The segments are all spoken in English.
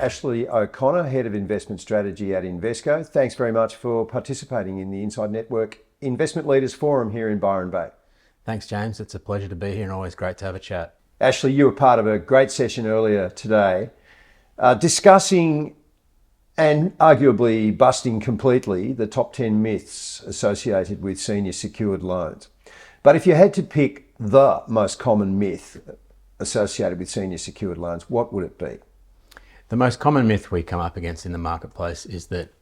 Ashley O'Connor, Head of Investment Strategy at Invesco. Thanks very much for participating in the Inside Network Investment Leaders Forum here in Byron Bay. Thanks, James. It's a pleasure to be here and always great to have a chat. Ashley, you were part of a great session earlier today discussing and arguably busting completely the top 10 myths associated with senior secured loans. But if you had to pick the most common myth associated with senior secured loans, what would it be? The most common myth we come up against in the marketplace is that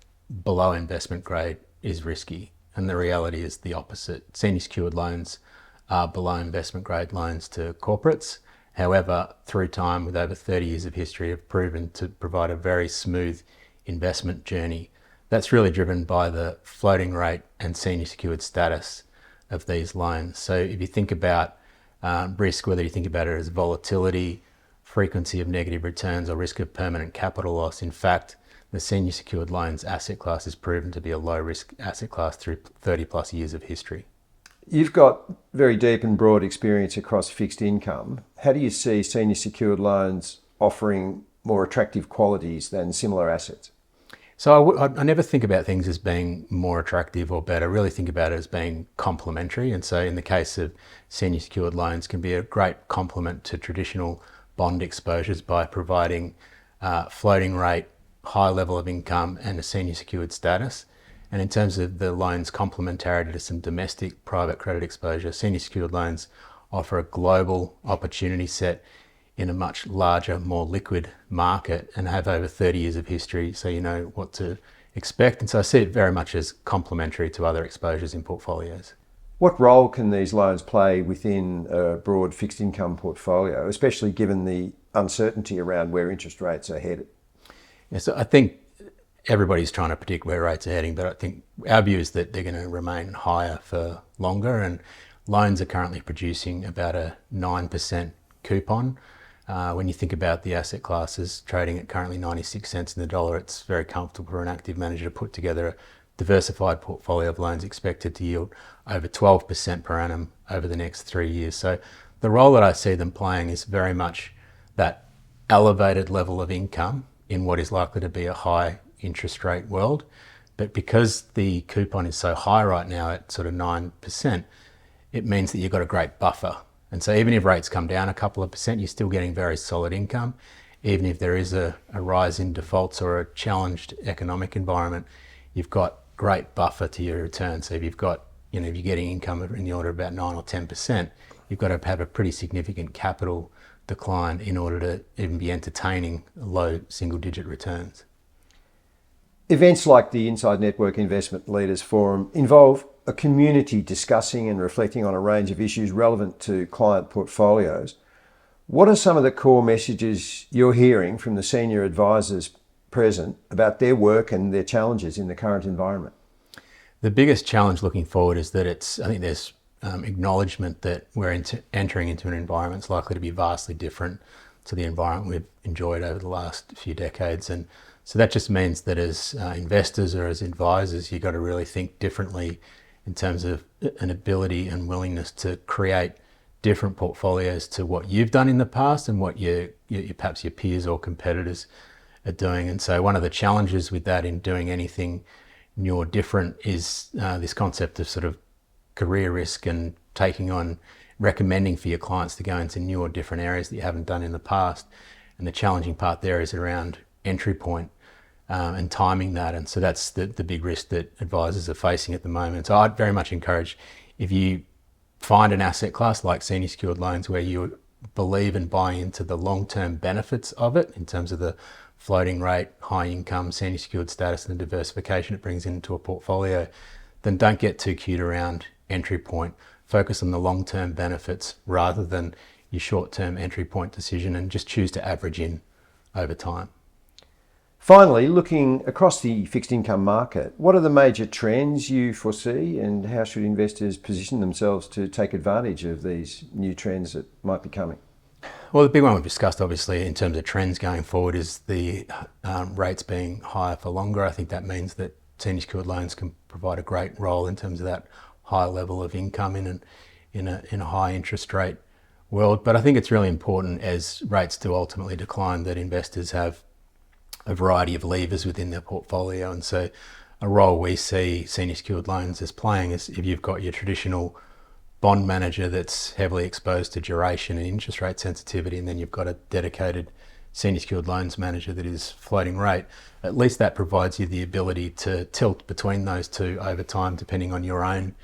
below investment grade is risky. And the reality is the opposite. Senior secured loans are below investment grade loans to corporates. However, through time, with over 30 years of history, have proven to provide a very smooth investment journey. That's really driven by the floating rate and senior secured status of these loans. So if you think about risk, whether you think about it as volatility, frequency of negative returns, or risk of permanent capital loss, in fact, the senior secured loans asset class is proven to be a low risk asset class through 30 plus years of history. You've got very deep and broad experience across fixed income. How do you see senior secured loans offering more attractive qualities than similar assets? So I never think about things as being more attractive or better. I really think about it as being complementary. And so in the case of senior secured loans, can be a great complement to traditional bond exposures by providing floating rate, high level of income and a senior secured status. And in terms of the loans complementarity to some domestic private credit exposure, senior secured loans offer a global opportunity set in a much larger, more liquid market and have over 30 years of history, so you know what to expect. And so I see it very much as complementary to other exposures in portfolios. What role can these loans play within a broad fixed income portfolio, especially given the uncertainty around where interest rates are headed? Yeah, so I think everybody's trying to predict where rates are heading, but I think our view is that they're going to remain higher for longer, and loans are currently producing about a 9% coupon. When you think about the asset classes trading at currently 96 cents in the dollar, it's very comfortable for an active manager to put together a diversified portfolio of loans expected to yield over 12% per annum over the next 3 years. So the role that I see them playing is very much that elevated level of income in what is likely to be a high interest rate world. But because the coupon is so high right now at sort of 9%, it means that you've got a great buffer. And so even if rates come down a couple of percent, you're still getting very solid income. Even if there is a rise in defaults or a challenged economic environment, you've got great buffer to your return. So if you've got, if you're getting income in the order of about 9 or 10%, you've got to have a pretty significant capital decline in order to even be entertaining low single digit returns. Events like the Inside Network Investment Leaders Forum involve a community discussing and reflecting on a range of issues relevant to client portfolios. What are some of the core messages you're hearing from the senior advisors present about their work and their challenges in the current environment? The biggest challenge looking forward is that I think there's acknowledgement that we're entering into an environment that's likely to be vastly different to the environment we've enjoyed over the last few decades. And so that just means that as investors or as advisors, you've got to really think differently in terms of an ability and willingness to create different portfolios to what you've done in the past and what perhaps your peers or competitors are doing. And so one of the challenges with that in doing anything new or different is this concept of sort of career risk and recommending for your clients to go into new or different areas that you haven't done in the past. And the challenging part there is around entry point and timing that. And so that's the big risk that advisors are facing at the moment. So I'd very much encourage, if you find an asset class like senior secured loans where you believe and buy into the long-term benefits of it in terms of the floating rate, high income, senior secured status and the diversification it brings into a portfolio, then don't get too cute around entry point. Focus on the long-term benefits rather than your short-term entry point decision, and just choose to average in over time. Finally, looking across the fixed income market, what are the major trends you foresee and how should investors position themselves to take advantage of these new trends that might be coming? Well, the big one we've discussed, obviously, in terms of trends going forward is the rates being higher for longer. I think that means that senior secured loans can provide a great role in terms of that high level of income in a high interest rate world. But I think it's really important, as rates do ultimately decline, that investors have a variety of levers within their portfolio. And so a role we see senior secured loans as playing is if you've got your traditional bond manager that's heavily exposed to duration and interest rate sensitivity, and then you've got a dedicated senior secured loans manager that is floating rate, at least that provides you the ability to tilt between those two over time, depending on your own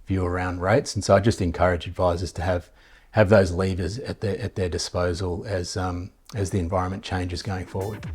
view around rates. And so I just encourage advisors to have those levers at their disposal as the environment changes going forward.